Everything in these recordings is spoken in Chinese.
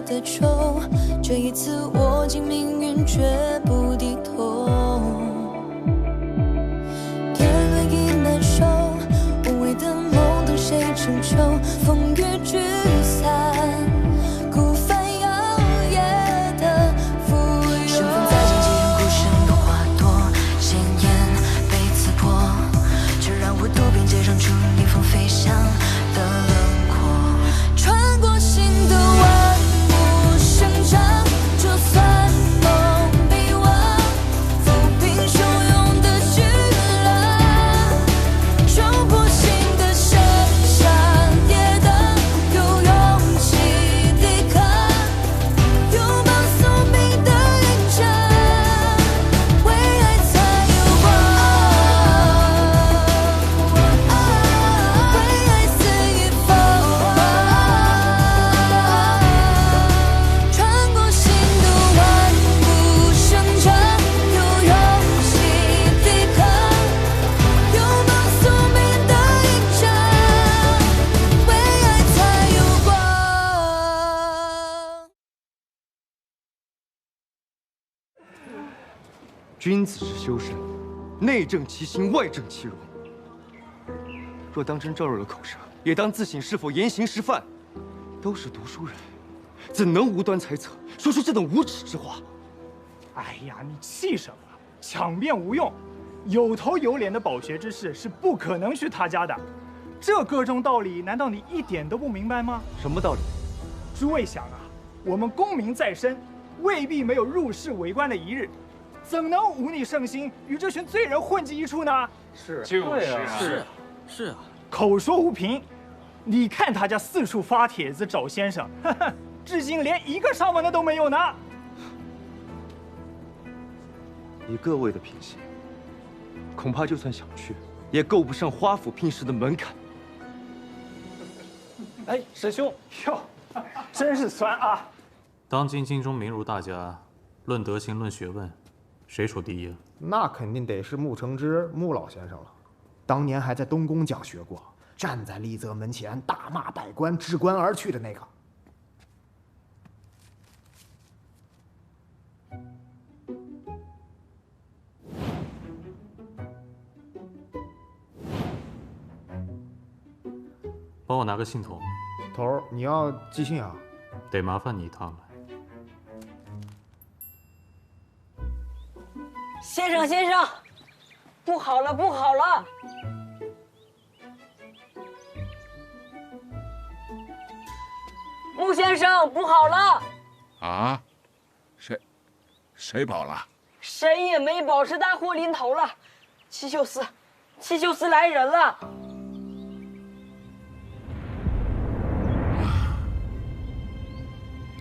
的愁，这一次握紧命运，绝不低头。天黑已难受，无谓的梦等谁成就？风雨聚散，孤帆摇曳的浮游。身份在荆棘中孤身的花朵，鲜艳被刺破，却让我渡边界上出逆风飞翔的轮廓。穿过心的万物生长，就算梦被忘，抚平汹涌的巨浪，冲破心的深山跌宕，有勇气抵抗，拥抱宿命的印章，为爱才有光，为爱肆意疯，穿过心的万物生长，有勇气抵抗，拥抱宿命的印章，为爱才有光。君子之修身，内正其心，外正其容。若当真招惹了口舌，也当自省是否言行失范。都是读书人，怎能无端猜测，说出这等无耻之话？哎呀，你气什么？抢辩无用，有头有脸的饱学之士是不可能去他家的。这个中道理，难道你一点都不明白吗？什么道理？诸位想啊，我们功名在身，未必没有入仕为官的一日，怎能忤逆圣心，与这群罪人混迹一处呢？是啊，口说无凭，你看他家四处发帖子找先生，呵呵，至今连一个上门的都没有呢。以各位的品行，恐怕就算想去，也够不上花府聘师的门槛。哎，师兄，哟，真是酸啊！当今京中名儒大家，论德行、论学问，谁处第一啊？那肯定得是穆承之穆老先生了，当年还在东宫讲学过，站在丽泽门前大骂百官，置官而去的那个。帮我拿个信筒，头儿，你要寄信啊？得麻烦你一趟了。先生，先生，不好了，不好了！穆先生，不好了！啊？谁跑了？谁也没保，是大祸临头了。七秀司来人了。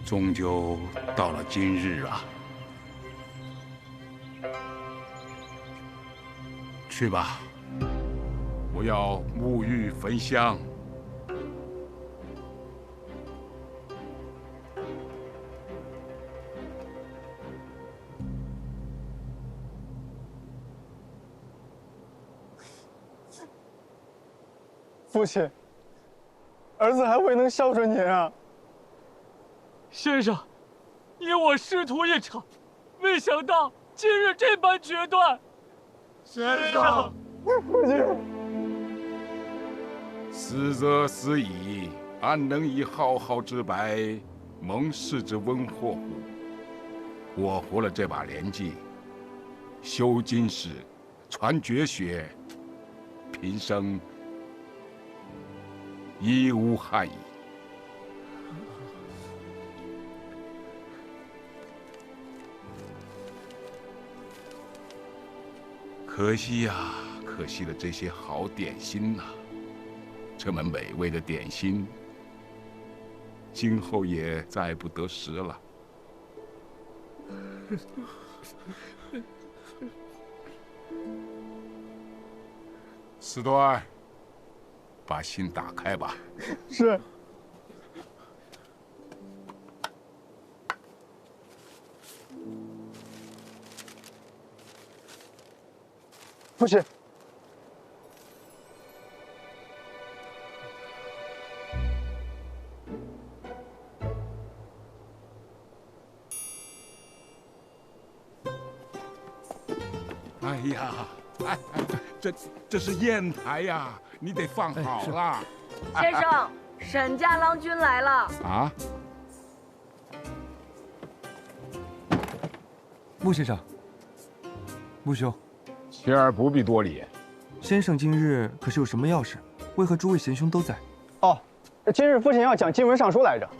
终究到了今日啊！去吧，我要沐浴焚香。父亲，儿子还未能孝顺您啊！先生，以我师徒一场，未想到今日这般决断。先生，父亲，死则死矣，安能以浩浩之白蒙世之温祸乎？我活了这把年纪，修经史，传绝学，平生已无憾矣。可惜呀，可惜了这些好点心呐！这么美味的点心，今后也再不得食了。史端，把心打开吧。是。父亲，哎呀，这是砚台呀，你得放好了。先生，沈家郎君来了。啊，穆先生，穆兄，妻儿不必多礼。先生今日可是有什么要事？为何诸位贤兄都在？哦，今日父亲要讲经文上书来着。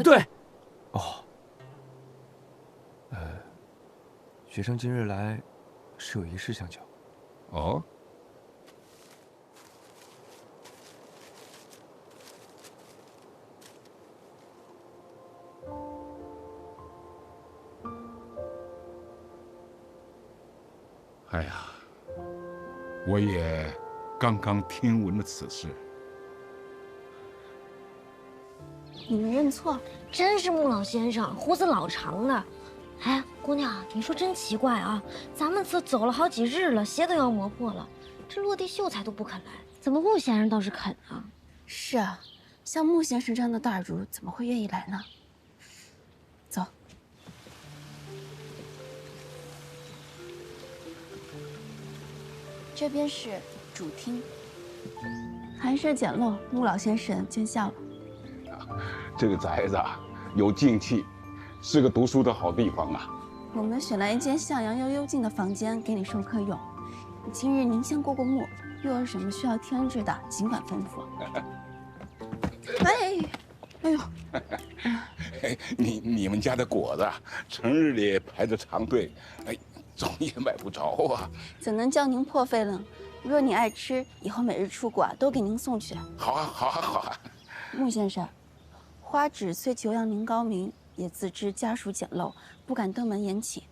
对。哦。学生今日来，是有一事相求。哦。哎呀，我也刚刚听闻了此事。你们认错，真是穆老先生，胡子老长的。哎，姑娘，你说真奇怪啊，咱们这走了好几日了，鞋都要磨破了，这落地秀才都不肯来，怎么穆先生倒是肯啊？是啊，像穆先生这样的大儒，怎么会愿意来呢？走。这边是主厅，寒舍简陋，穆老先生见笑了。这个宅子啊，有静气，是个读书的好地方啊。我们选了一间向阳又幽静的房间给你授课用。今日您先过过目，又有什么需要添置的，尽管吩咐。哎呦，你们家的果子，成日里排着长队，哎，总也买不着啊。怎能叫您破费呢？若你爱吃，以后每日出果都给您送去。好啊，好啊，好啊。穆先生，花指虽求养您高明，也自知家属简陋，不敢登门言请。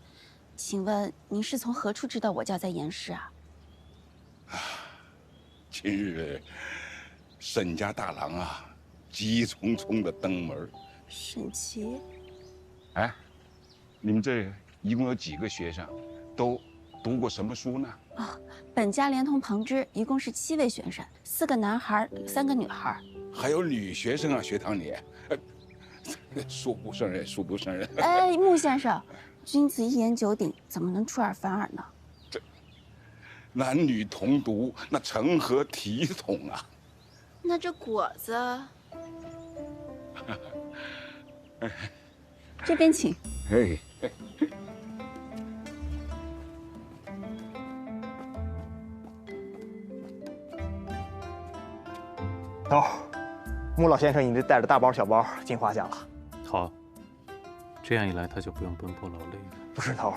请问您是从何处知道我家在严氏啊？今日沈家大郎啊，急匆匆的登门。沈琦，哎，你们这一共有几个学生，都读过什么书呢？本家连同旁支一共是7位学生，4个男孩，3个女孩。还有女学生啊，学堂里，恕不胜任，恕不胜任。哎，穆先生，君子一言九鼎，怎么能出尔反尔呢？这男女同读，那成何体统啊？那这果子，这边请。哎。头，穆老先生已经带着大包小包进华家了。好，这样一来他就不用奔波劳累了。不是头，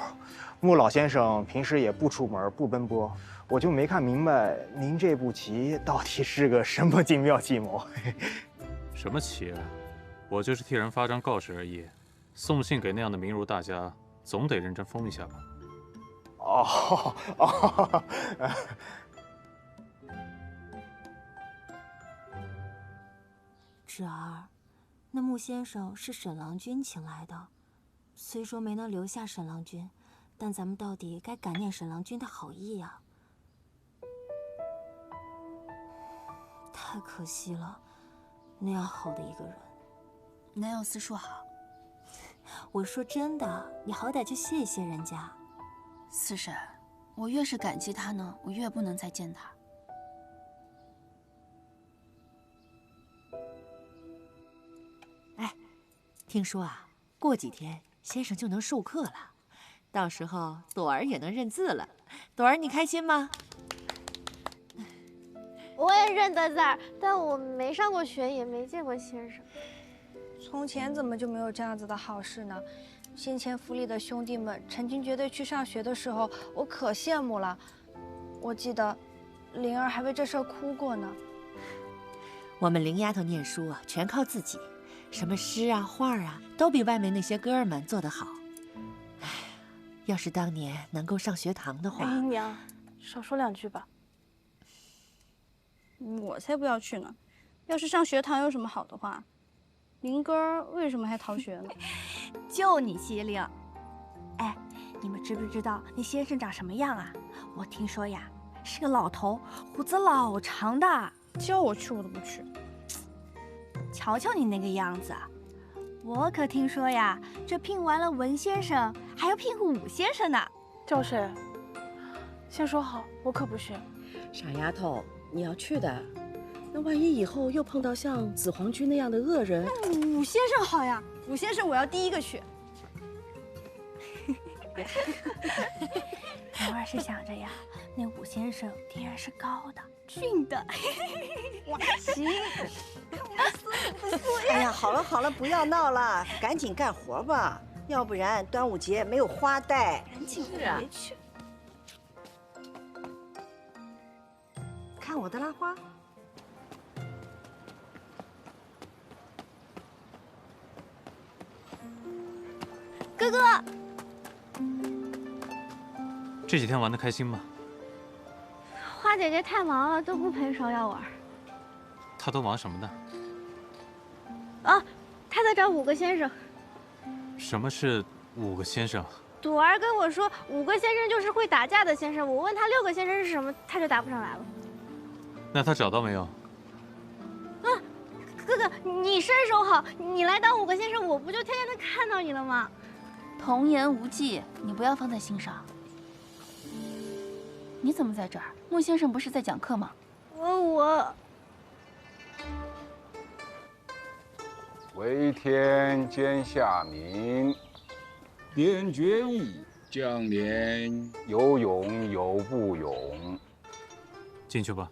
穆老先生平时也不出门不奔波，我就没看明白您这步棋到底是个什么精妙计谋。什么棋啊？我就是替人发张告示而已。送信给那样的名儒大家，总得认真封一下吧。哦。芷儿，那穆先生是沈郎君请来的，虽说没能留下沈郎君，但咱们到底该感念沈郎君的好意呀。太可惜了，那样好的一个人，哪有四叔好？我说真的，你好歹就谢一谢人家。四婶，我越是感激他呢，我越不能再见他。听说啊，过几天先生就能授课了，到时候朵儿也能认字了。朵儿，你开心吗？我也认得字儿，但我没上过学，也没见过先生。从前怎么就没有这样子的好事呢？先前府里的兄弟们成群结队去上学的时候，我可羡慕了。我记得灵儿还为这事儿哭过呢。我们灵丫头念书啊，全靠自己。什么诗啊、画啊，都比外面那些哥儿们做得好。哎，要是当年能够上学堂的话，哎娘，少说2句吧。我才不要去呢！要是上学堂有什么好的话，灵哥儿为什么还逃学呢？就你机灵！哎，你们知不知道那先生长什么样啊？我听说呀，是个老头，胡子老长的。叫我去我都不去。瞧瞧你那个样子，我可听说呀，这聘完了文先生，还要聘武先生呢。叫谁？先说好，我可不去。傻丫头，你要去的，那万一以后又碰到像紫皇居那样的恶人，那武先生好呀，武先生我要第一个去。蓉儿是想着呀，那武先生敌人是高的、俊的。哇，行，看我不错呀。哎呀，好了好了，不要闹了，赶紧干活吧，要不然端午节没有花带。赶紧回去。看我的拉花。哥哥，这几天玩得开心吗？花姐姐太忙了，都不陪芍药玩。她都忙什么呢？啊，她在找5个先生。什么是5个先生？朵儿跟我说，5个先生就是会打架的先生。我问他6个先生是什么，他就答不上来了。那她找到没有？啊，哥哥，你身手好，你来当5个先生，我不就天天能看到你了吗？童言无忌，你不要放在心上。你怎么在这儿？穆先生不是在讲课吗？我。为天监下民，点决议，将连有勇有不勇。进去吧。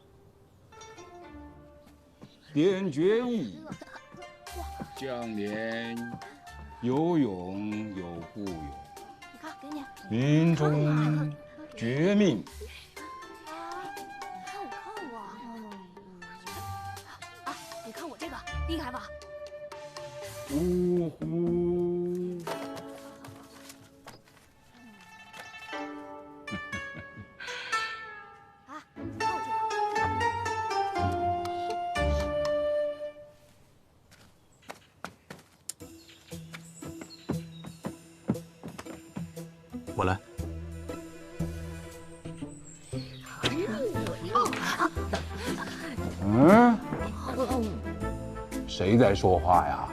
点决议，将连有勇有不勇。你看，给你。民中绝命。你看我这个厉害吧？呜呼！啊，你看我这个。我来。嗯？谁在说话呀？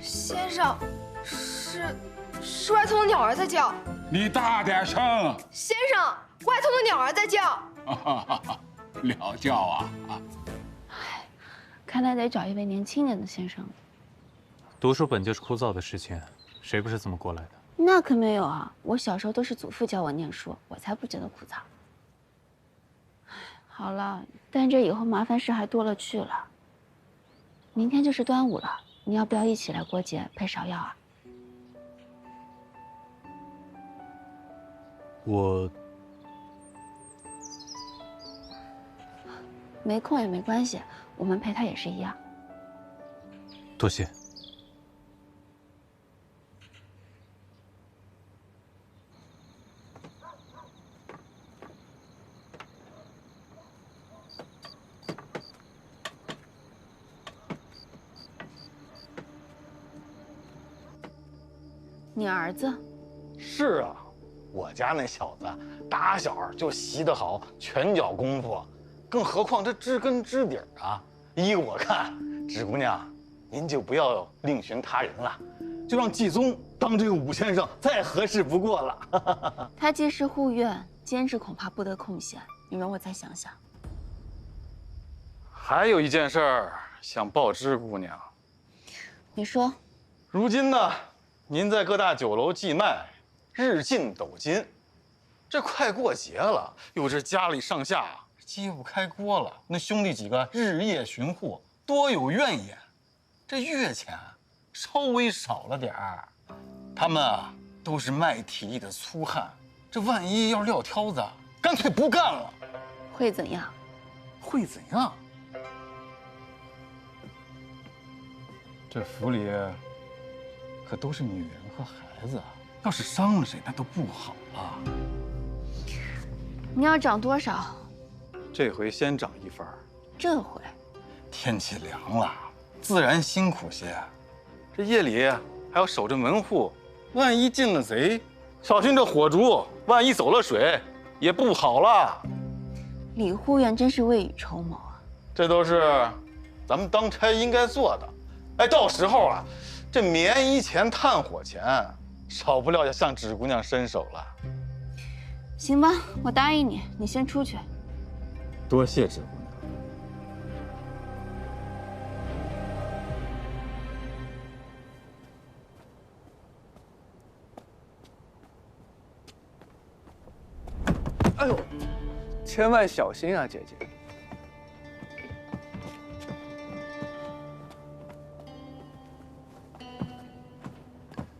先生，是外头的鸟儿在叫。你大点声！先生，外头的鸟儿在叫。鸟叫啊！看来得找一位年轻点的先生。读书本就是枯燥的事情，谁不是这么过来的？那可没有啊！我小时候都是祖父教我念书，我才不觉得枯燥。好了，但这以后麻烦事还多了去了。明天就是端午了，你要不要一起来过节陪芍药啊？我没空也没关系，我们陪他也是一样。多谢。你儿子？是啊，我家那小子打小就习得好拳脚功夫，更何况这知根知底儿啊。依我看，芷姑娘，您就不要另寻他人了，就让季宗当这个武先生再合适不过了。他既是护院，监制恐怕不得空闲，你容我再想想。还有一件事儿想报知姑娘。你说。如今呢？您在各大酒楼寄卖，日进斗金。这快过节了，又是家里上下揭不开锅了。那兄弟几个日夜寻货，多有怨言。这月钱稍微少了点儿，他们啊都是卖体力的粗汉。这万一要撂挑子，干脆不干了。会怎样？会怎样？这府里可都是女人和孩子，要是伤了谁，那都不好了。你要涨多少？这回先涨1分。这回，天气凉了，自然辛苦些。这夜里还要守着门户，万一进了贼，小心这火烛，万一走了水，也不好了。李护院真是未雨绸缪啊！这都是咱们当差应该做的。哎，到时候啊，这棉衣钱、炭火钱少不了要向芷姑娘伸手了。行吧，我答应你，你先出去。多谢芷姑娘。哎呦，千万小心啊，姐姐。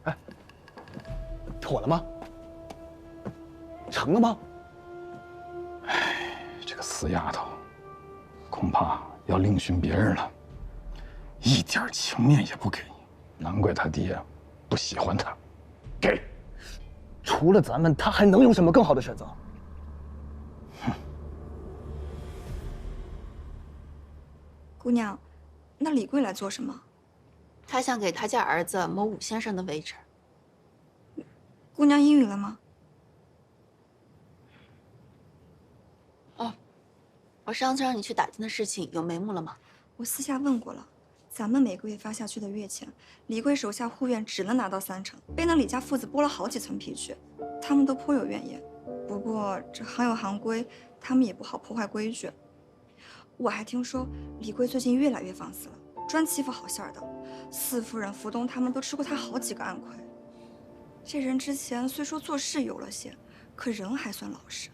哎，妥了吗？成了吗？哎，这个死丫头，恐怕要另寻别人了，一点情面也不给，难怪他爹不喜欢她。给，除了咱们，他还能有什么更好的选择？姑娘，那李贵来做什么？他想给他家儿子谋武先生的位置。姑娘应允了吗？哦，我上次让你去打听的事情有眉目了吗？我私下问过了，咱们每个月发下去的月钱，李贵手下护院只能拿到30%，被那李家父子剥了好几层皮去，他们都颇有怨言。不过这行有行规，他们也不好破坏规矩。我还听说李贵最近越来越放肆了，专欺负好馅儿的。四夫人、福东他们都吃过他好几个暗亏。这人之前虽说做事有了些，可人还算老实。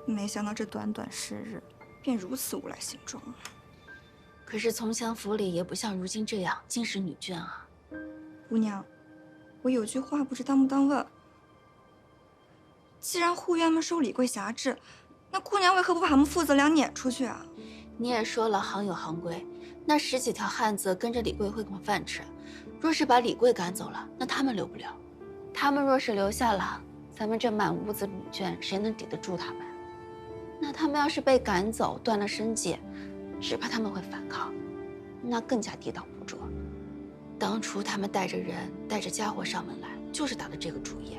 没想到这短短10日，便如此无赖形状。可是从前府里也不像如今这样尽是女眷啊。姑娘，我有句话不知当不当问。既然护院们受李贵辖制，那姑娘为何不把他们父子俩撵出去啊？你也说了行有行规，那10几条汉子跟着李贵混口饭吃，若是把李贵赶走了，那他们留不了。他们若是留下了，咱们这满屋子女眷，谁能抵得住他们？那他们要是被赶走，断了生计，只怕他们会反抗，那更加抵挡不住。当初他们带着人、带着家伙上门来，就是打的这个主意。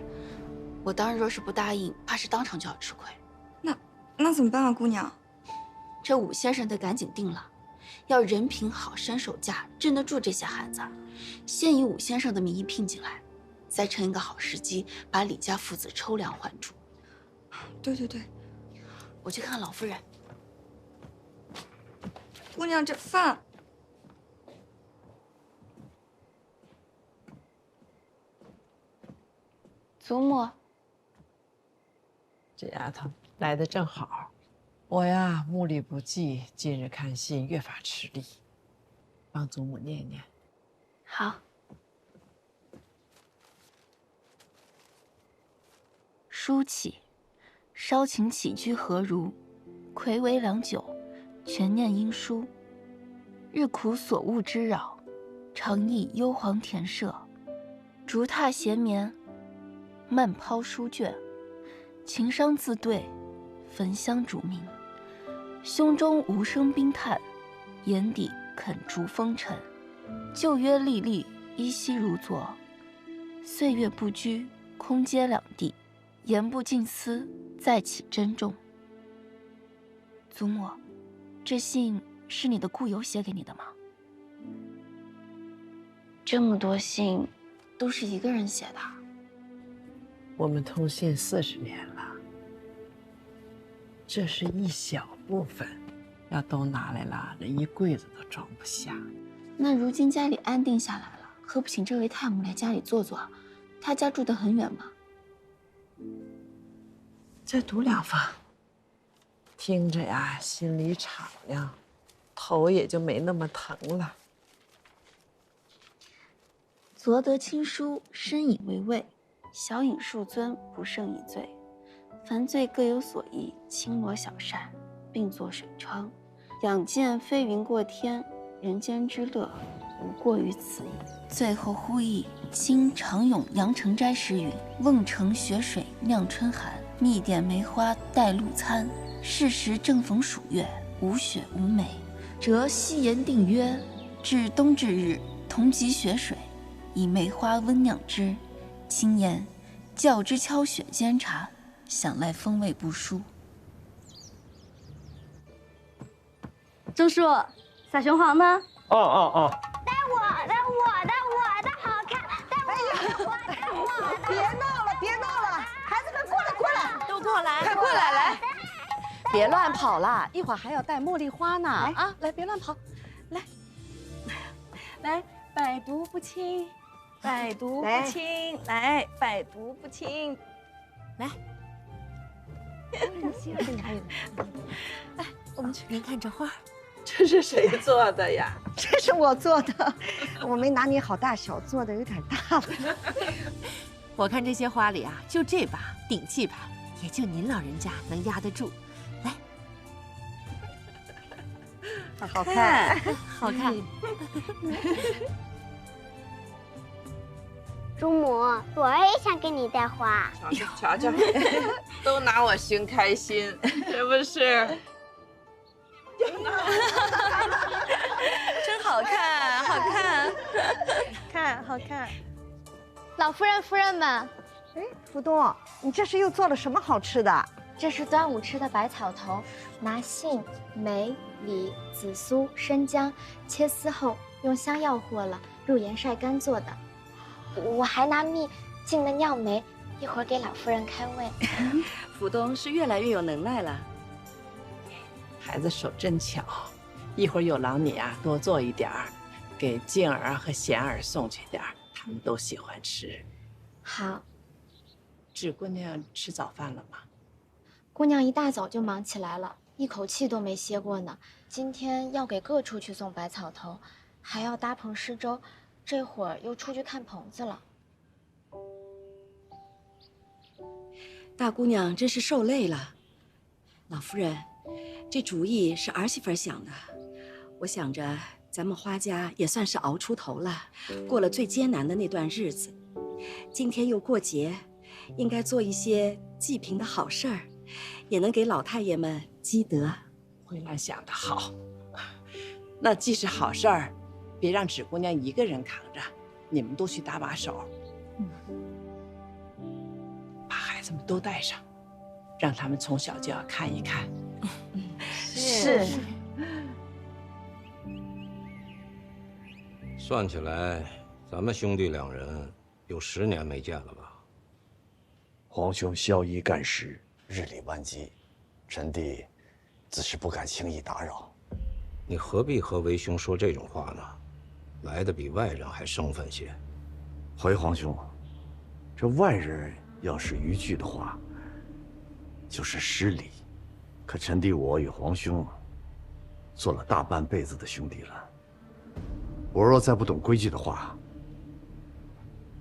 我当日若是不答应，怕是当场就要吃亏。那怎么办啊，姑娘？这武先生得赶紧定了，要人品好、身手佳，镇得住这些汉子。先以武先生的名义聘进来，再趁一个好时机，把李家父子抽粮还主。对对对，我去看老夫人。姑娘，这饭。祖母，这丫头来的正好。我呀，目力不济，近日看信越发吃力，帮祖母念念。好。书起，烧情起居何如？睽违良久，全念因书。日苦所恶之扰，常忆幽篁田舍。竹榻闲眠，漫抛书卷。情伤自对，焚香烛明。胸中无声冰炭，眼底肯逐风尘。旧约历历，依稀如昨。岁月不居，空阶两地。言不尽思，再起珍重。祖母，这信是你的故友写给你的吗？这么多信，都是一个人写的。我们通信40年了，这是一小部分，要都拿来了，那一柜子都装不下。那如今家里安定下来了，何不请这位太母来家里坐坐？他家住得很远吗？再读2封，听着呀，心里敞亮，头也就没那么疼了。昨得亲书，深以为慰；小饮数樽，不胜以醉。凡醉各有所宜，轻罗小扇，并作水窗。仰见飞云过天，人间之乐，无过于此矣。最后呼忆今常咏阳城斋时云：瓮城雪水酿春寒。蜜点梅花带露餐，是时正逢暑月，无雪无梅。则夕言定约，至冬至日，同集雪水，以梅花温酿之。轻言较之敲雪煎茶，想来风味不输。钟叔，小雄黄呢？哦。带我的好看，带我的。别闹了，别闹了，孩子们过来，过来，都过来，快过来，来，别乱跑了，一会儿还要带茉莉花呢。啊，来，别乱跑，来，来，百毒不侵，百毒不侵，来，百毒不侵，来。来，我们去。您看这花，这是谁做的呀？这是我做的，我没拿捏好大小，做的有点大了。我看这些花里啊，就这把顶气派，也就您老人家能压得住。来，好看，好看。祖母，我也想给你带花。瞧瞧，都拿我寻开心，是不是？真好看，好看，看，好看。老夫人、夫人们，哎，福东，你这是又做了什么好吃的？这是端午吃的百草头，拿杏、梅、李、紫苏、生姜切丝后，用香药和了，入盐晒干做的。我还拿蜜浸了酿梅，一会儿给老夫人开胃。福东是越来越有能耐了。孩子手真巧，一会儿有劳你啊，多做一点儿，给静儿和贤儿送去点儿，他们都喜欢吃。好。芷姑娘吃早饭了吗？姑娘一大早就忙起来了，一口气都没歇过呢。今天要给各处去送百草头，还要搭棚施粥，这会儿又出去看棚子了。大姑娘真是受累了。老夫人，这主意是儿媳妇想的。我想着咱们花家也算是熬出头了，过了最艰难的那段日子。今天又过节，应该做一些济贫的好事儿，也能给老太爷们积德。慧兰想得好，那既是好事儿，别让芷姑娘一个人扛着，你们都去搭把手。把孩子们都带上，让他们从小就要看一看。是。算起来，咱们兄弟两人有10年没见了吧？皇兄宵衣干食，日理万机，臣弟自是不敢轻易打扰。你何必和为兄说这种话呢？来的比外人还生分些。回皇兄，这外人要是逾矩的话，就是失礼。可臣弟我与皇兄做了大半辈子的兄弟了，我若再不懂规矩的话，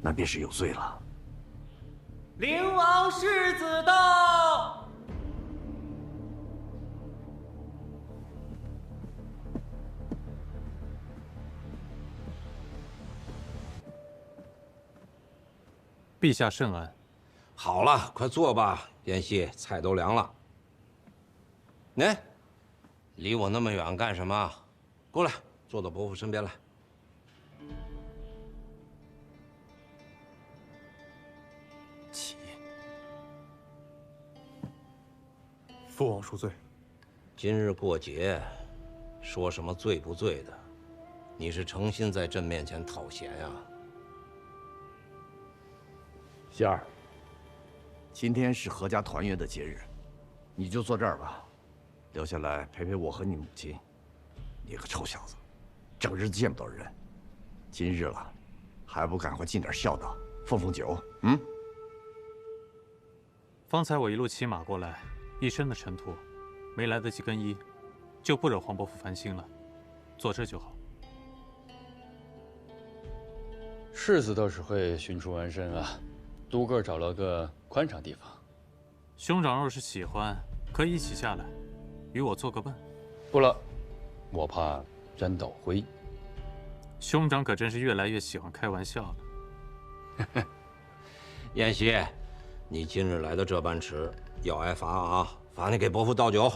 那便是有罪了。灵王世子到。陛下甚安。好了，快坐吧。妍希，菜都凉了。哎，离我那么远干什么？过来，坐到伯父身边来。起。父王恕罪。今日过节，说什么罪不罪的？你是诚心在朕面前讨嫌呀？仙儿，今天是阖家团圆的节日，你就坐这儿吧，留下来陪陪我和你母亲。你个臭小子，整日见不到人，今日了，还不赶快尽点孝道，奉奉酒？嗯。方才我一路骑马过来，一身的尘土，没来得及更衣，就不惹黄伯父烦心了。坐这就好。世子倒是会寻处安身啊。独个找了个宽敞地方。兄长若是喜欢，可以一起下来，与我做个伴。不了，我怕沾到灰。兄长可真是越来越喜欢开玩笑了。妍希，你今日来的这般迟，要挨罚啊！罚你给伯父倒酒。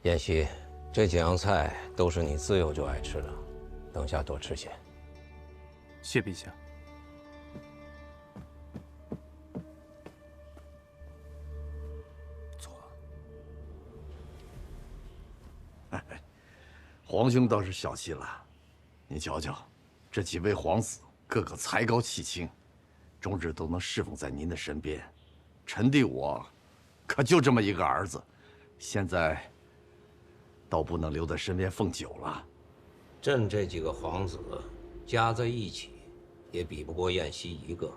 妍希。这几样菜都是你自幼就爱吃的，等下多吃些。谢陛下。坐。皇兄倒是小气了。你瞧瞧，这几位皇子个个才高气轻，终日都能侍奉在您的身边。臣弟我，可就这么一个儿子，现在倒不能留在身边奉酒了。朕这几个皇子加在一起，也比不过燕西一个。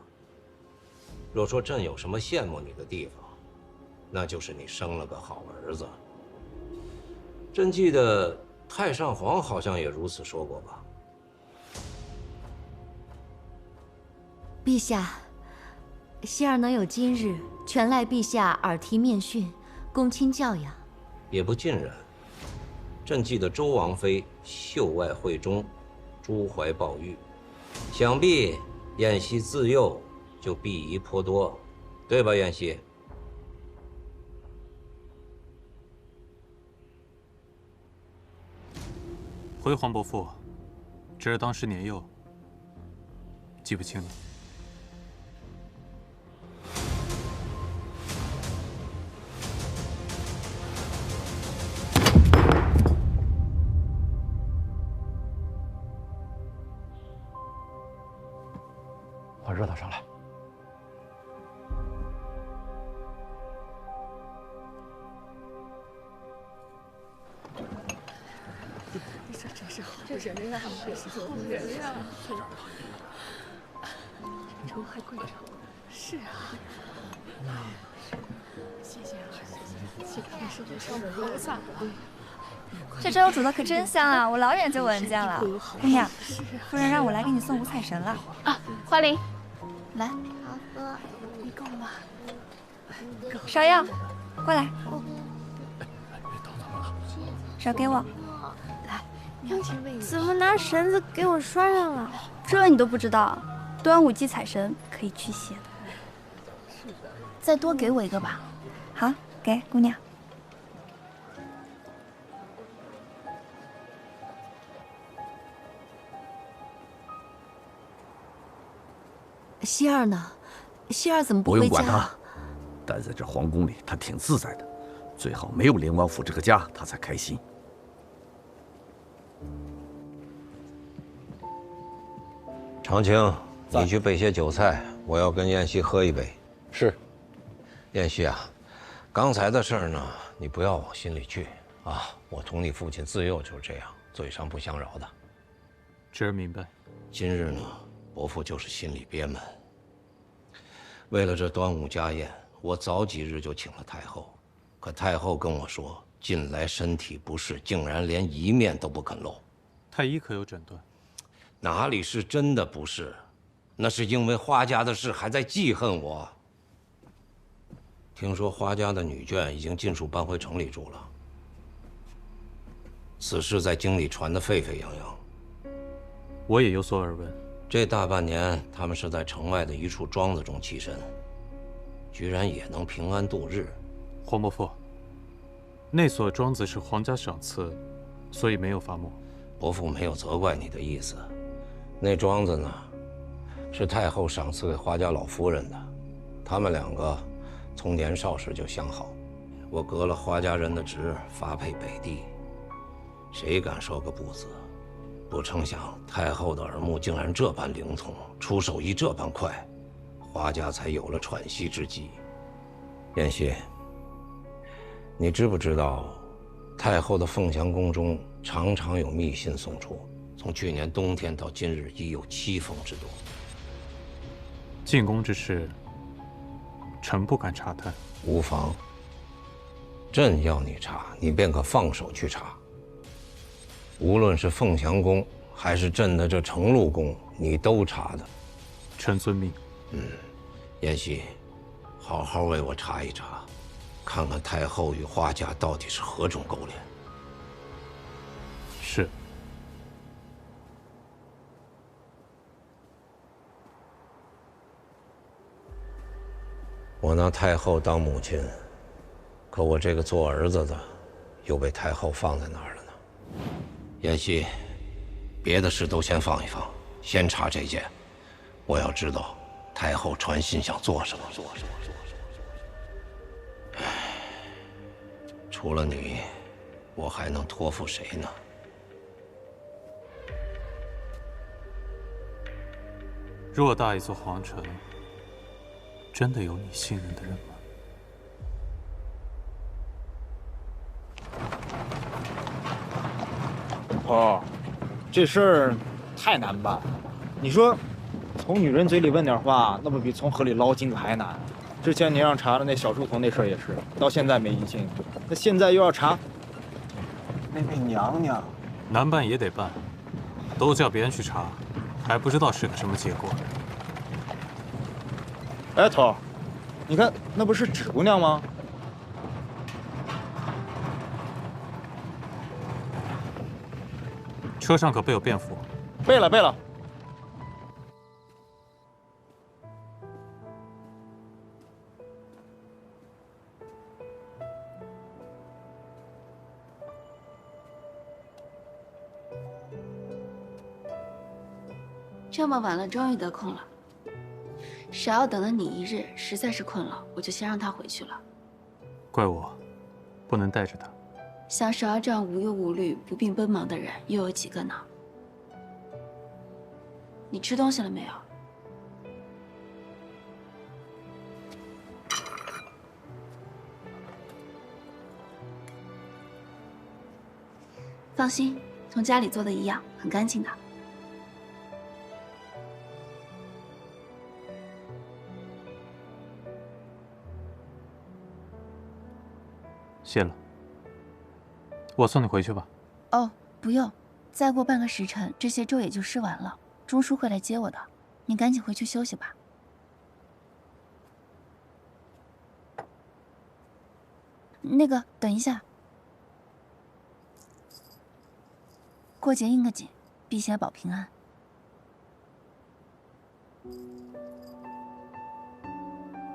若说朕有什么羡慕你的地方，那就是你生了个好儿子。朕记得太上皇好像也如此说过吧？陛下，希儿能有今日，全赖陛下耳提面训，恭亲教养。也不尽然。朕记得周王妃秀外慧中，珠怀宝玉，想必燕西自幼就裨益颇多，对吧，燕西？回皇伯父，侄儿当时年幼，记不清了。把热汤上来。这真是好人啊！好人啊！粥还贵着，是啊。谢谢啊，谢谢天师上的菩萨。这粥煮的可真香啊！我老远就闻见了。姑娘，夫人让我来给你送五彩神了。啊，花灵，来。好喝。你够吗？芍药，过来。手给我。怎么拿绳子给我拴上了？这你都不知道？端午祭彩神可以驱邪的。再多给我一个吧。好，给姑娘。希儿呢？希儿怎么不回家？用管他，待在这皇宫里，他挺自在的。最好没有灵王府这个家，他才开心。长青，你去备些酒菜，我要跟燕西喝一杯。是。燕西啊，刚才的事儿呢，你不要往心里去啊。我同你父亲自幼就是这样，嘴上不相饶的。侄儿明白。今日呢，伯父就是心里憋闷。为了这端午家宴，我早几日就请了太后，可太后跟我说，近来身体不适，竟然连一面都不肯露。太医可有诊断？哪里是真的不是？那是因为花家的事还在记恨我。听说花家的女眷已经尽数搬回城里住了，此事在京里传得沸沸扬扬。我也有所耳闻。这大半年，他们是在城外的一处庄子中栖身，居然也能平安度日。皇伯父，那所庄子是皇家赏赐，所以没有伐木。伯父没有责怪你的意思。那庄子呢，是太后赏赐给花家老夫人的，他们两个从年少时就相好。我革了花家人的职，发配北地，谁敢说个不字？不成想太后的耳目竟然这般灵通，出手艺这般快，花家才有了喘息之机。燕西，你知不知道，太后的凤翔宫中常常有密信送出，从去年冬天到今日已有7封之多。进宫之事，臣不敢查探。无妨，朕要你查，你便可放手去查。无论是凤翔宫，还是朕的这承禄宫，你都查的。臣遵命。燕西，好好为我查一查，看看太后与花家到底是何种勾连。是。我拿太后当母亲，可我这个做儿子的，又被太后放在哪儿了呢？燕西，别的事都先放一放，先查这件。我要知道太后传信想做什么。除了你，我还能托付谁呢？偌大一座皇城，真的有你信任的人吗？哦，这事儿太难办了。你说，从女人嘴里问点话，那不比从河里捞金子还难？之前你让查的那小书童那事儿也是，到现在没音信。那现在又要查那位娘娘，难办也得办，都叫别人去查，还不知道是个什么结果。哎，头儿，你看那不是芷姑娘吗？车上可备有便服。备了，备了。这么晚了，终于得空了。芍药等了你一日，实在是困了，我就先让他回去了。怪我，不能带着他。像芍药这样无忧无虑、不必奔忙的人，又有几个呢？你吃东西了没有？放心，同家里做的一样，很干净的。谢了，我送你回去吧。哦，不用，再过半个时辰，这些粥也就吃完了。钟叔会来接我的，你赶紧回去休息吧。那个，等一下，过节应个景，辟邪保平安。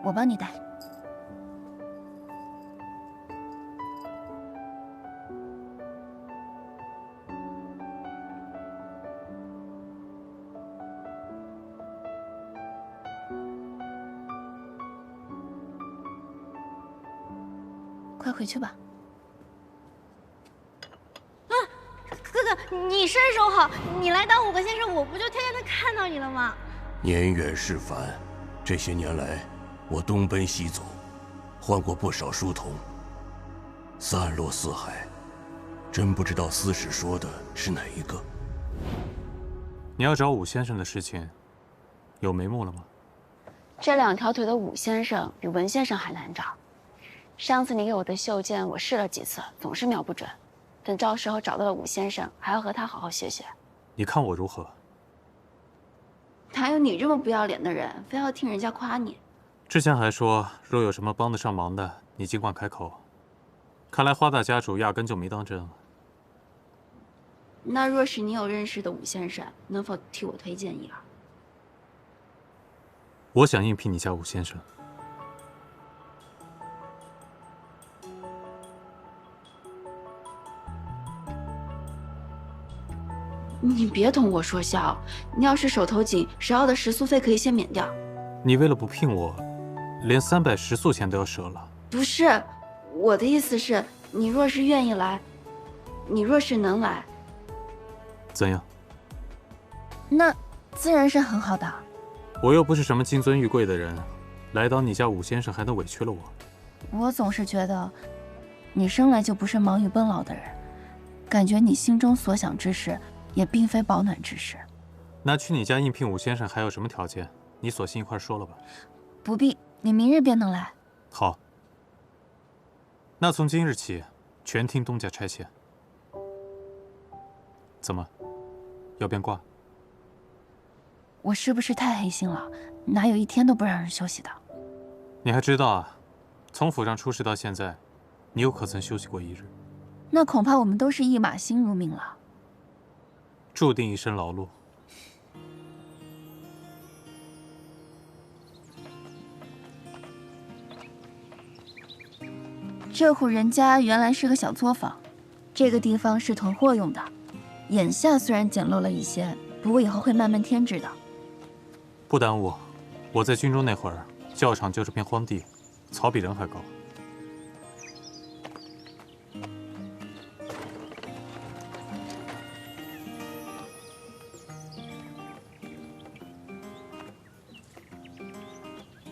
我帮你带。快回去吧。啊，哥哥，你身手好，你来当5个先生，我不就天天能看到你了吗？年远事繁，这些年来，我东奔西走，换过不少书童，散落四海，真不知道司使说的是哪一个。你要找武先生的事情，有眉目了吗？这2条腿的武先生比文先生还难找。上次你给我的袖剑，我试了几次，总是瞄不准。等到时候找到了武先生，还要和他好好学学。你看我如何？哪有你这么不要脸的人，非要听人家夸你？之前还说，若有什么帮得上忙的，你尽管开口。看来花大家主压根就没当真啊。那若是你有认识的武先生，能否替我推荐一二？我想应聘你家武先生。你别同我说笑，你要是手头紧，10澳的食宿费可以先免掉。你为了不聘我，连300食宿钱都要折了。不是，我的意思是，你若是愿意来，你若是能来，怎样？那自然是很好的。我又不是什么金尊玉贵的人，来当你家武先生还能委屈了我？我总是觉得，你生来就不是忙于奔劳的人，感觉你心中所想之事，也并非保暖之事。那去你家应聘武先生还有什么条件？你索性一块说了吧。不必，你明日便能来。好。那从今日起，全听东家差遣。怎么，要变卦？我是不是太黑心了？哪有一天都不让人休息的？你还知道啊？从府上出事到现在，你又可曾休息过一日？那恐怕我们都是一马心如命了。注定一身劳碌。这户人家原来是个小作坊，这个地方是囤货用的。眼下虽然简陋了一些，不过以后会慢慢添置的。不耽误，我在军中那会儿，教场就是片荒地，草比人还高。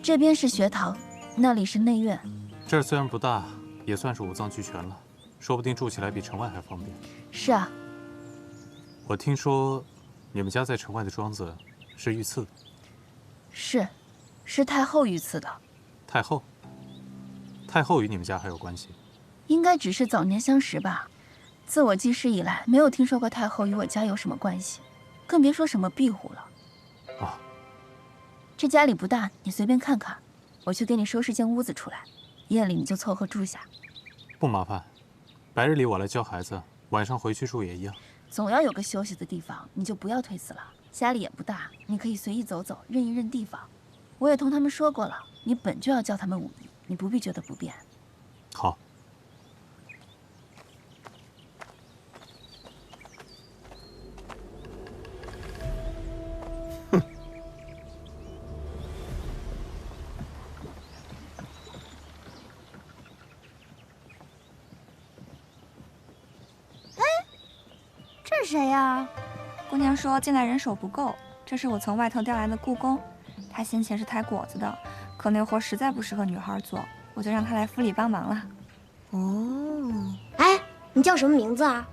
这边是学堂，那里是内院。这儿虽然不大，也算是五脏俱全了，说不定住起来比城外还方便。是啊。我听说，你们家在城外的庄子是御赐的。是太后御赐的。太后？太后与你们家还有关系？应该只是早年相识吧。自我记事以来，没有听说过太后与我家有什么关系，更别说什么庇护了。哦。这家里不大，你随便看看。我去给你收拾间屋子出来，夜里你就凑合住下。不麻烦，白日里我来教孩子，晚上回去住也一样。总要有个休息的地方，你就不要推辞了。家里也不大，你可以随意走走，认一认地方。我也同他们说过了，你本就要教他们武艺，你不必觉得不便。好。这是谁呀？姑娘说进来人手不够，这是我从外头调来的雇工，他先前是抬果子的，可那活实在不适合女孩做，我就让他来府里帮忙了。哦，哎，你叫什么名字啊？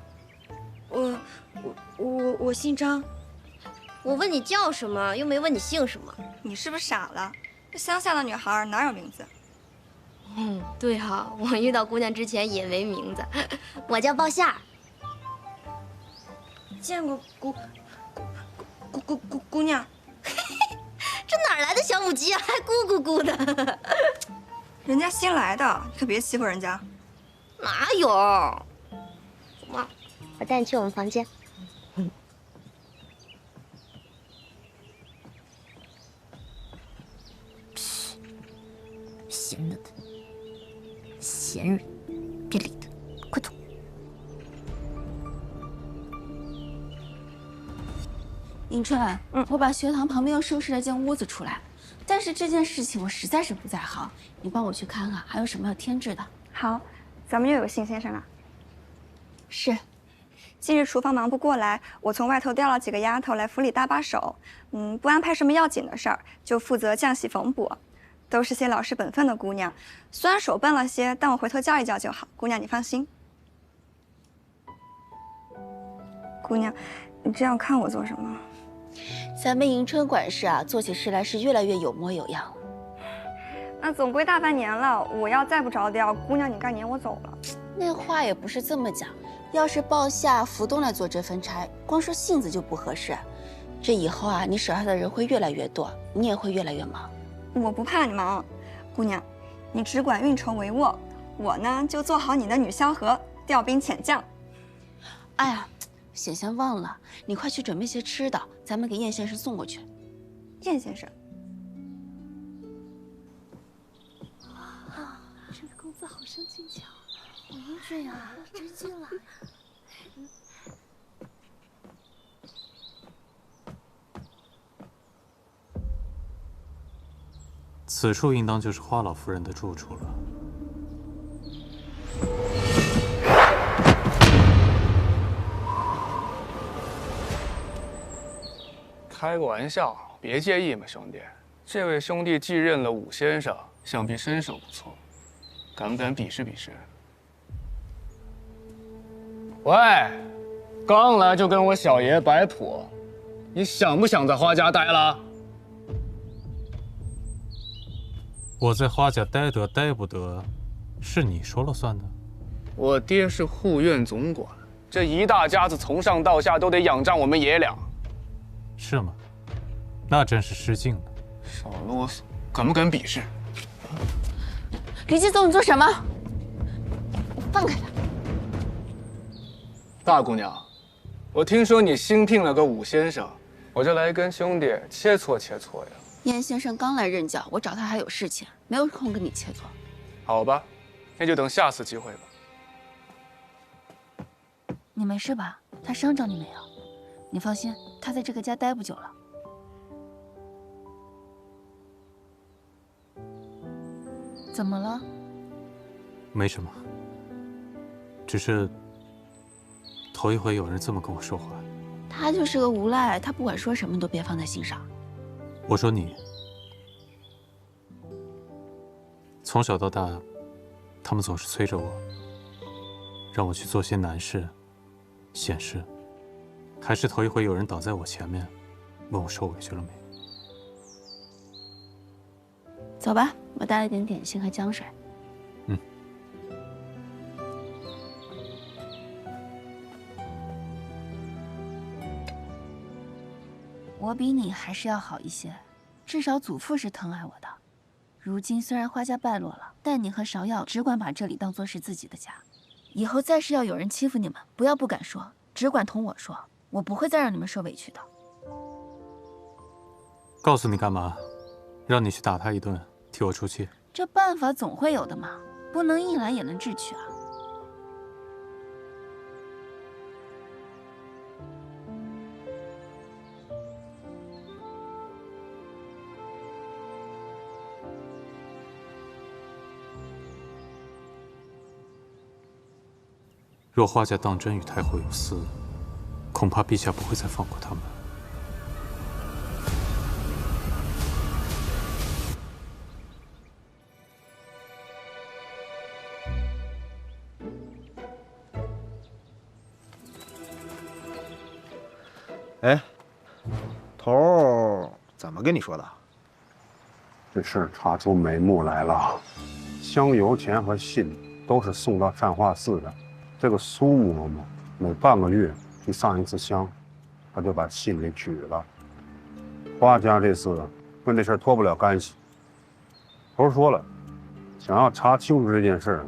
我姓张。我问你叫什么，又没问你姓什么。你是不是傻了？这乡下的女孩哪有名字？对哈，我遇到姑娘之前也没名字，我叫鲍夏。见过姑娘，这哪来的小母鸡啊，还咕咕咕的？人家新来的，你可别欺负人家。哪有？走嘛，我带你去我们房间。闲的，闲人，别理他，快走。迎春，我把学堂旁边又收拾了间屋子出来，但是这件事情我实在是不在行，你帮我去看看还有什么要添置的。好，咱们又有信先生了。是，近日厨房忙不过来，我从外头调了几个丫头来府里搭把手，不安排什么要紧的事儿，就负责浆洗缝补，都是些老实本分的姑娘，虽然手笨了些，但我回头教一教就好。姑娘你放心。姑娘，你这样看我做什么？咱们迎春管事啊，做起事来是越来越有模有样。那总归大半年了，我要再不着调，姑娘你该撵我走了。那话也不是这么讲，要是鲍夏、福东来做这份差，光说性子就不合适。这以后啊，你手下的人会越来越多，你也会越来越忙。我不怕你忙，姑娘，你只管运筹帷幄，我呢就做好你的女萧何，调兵遣将。哎呀，险些忘了，你快去准备些吃的，咱们给燕先生送过去。燕先生，这个公子好生精巧，我英俊啊，真进来。此处应当就是花老夫人的住处了。开个玩笑，别介意嘛，兄弟。这位兄弟继任了武先生，想必身手不错，敢不敢比试比试？喂，刚来就跟我小爷摆谱，你想不想在花家待了？我在花家待得待不得，是你说了算的。我爹是护院总管，这一大家子从上到下都得仰仗我们爷俩。是吗？那真是失敬了。少啰嗦，敢不敢比试？李继宗，你做什么？放开他！大姑娘，我听说你新聘了个武先生，我就来跟兄弟切磋切磋呀。燕先生刚来任教，我找他还有事情，没有空跟你切磋。好吧，那就等下次机会吧。你没事吧？他伤着你没有？你放心，他在这个家待不久了。怎么了？没什么，只是头一回有人这么跟我说话。他就是个无赖，他不管说什么都别放在心上。我说你，从小到大，他们总是催着我，让我去做些难事、险事。还是头一回有人倒在我前面，问我受委屈了没。走吧，我带了点点心和姜水。我比你还是要好一些，至少祖父是疼爱我的。如今虽然花家败落了，但你和芍药只管把这里当作是自己的家。以后再是要有人欺负你们，不要不敢说，只管同我说，我不会再让你们受委屈的。告诉你干嘛？让你去打他一顿，替我出气。这办法总会有的嘛，不能一来也能智取啊。若花家当真与太后有私，恐怕陛下不会再放过他们。哎，头儿怎么跟你说的？这事儿查出眉目来了，香油钱和信都是送到善化寺的。这个苏嬷嬷每半个月去上一次香，她就把信给取了。花家这次跟这事儿脱不了干系。头说了，想要查清楚这件事，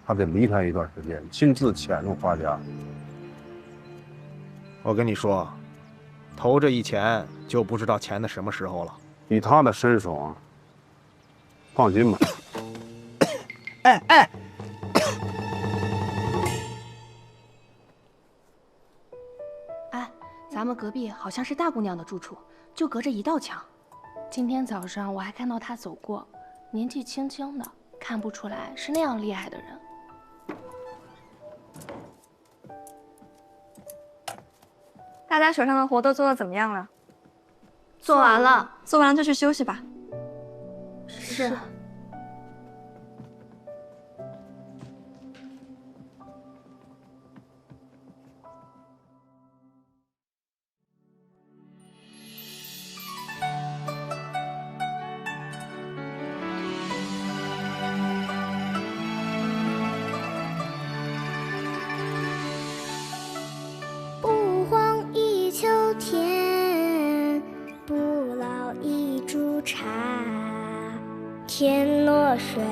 他得离开一段时间，亲自潜入花家。我跟你说，头这一潜就不知道潜的什么时候了。以他的身手啊，放心吧。哎，咱们隔壁好像是大姑娘的住处，就隔着一道墙。今天早上我还看到她走过，年纪轻轻的，看不出来是那样厉害的人。大家手上的活都做得怎么样了？做完了。做完了就去休息吧。是。不荒一秋天，不老一株茶。天落水，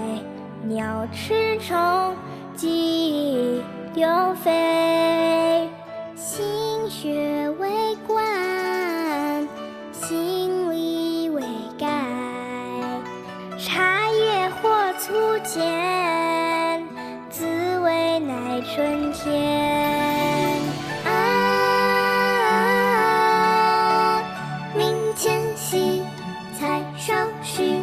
鸟吃虫，鸡又飞。心学为观，心理为改。茶叶或粗浅，滋味乃春天。明前夕，菜少许。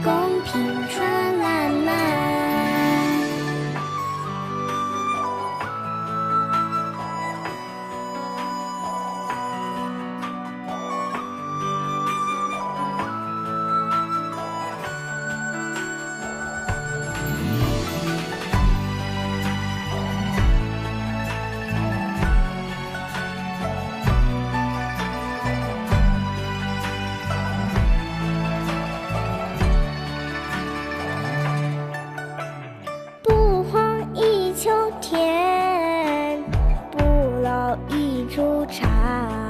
公平传烂漫。不荒一秋天，不老一株茶。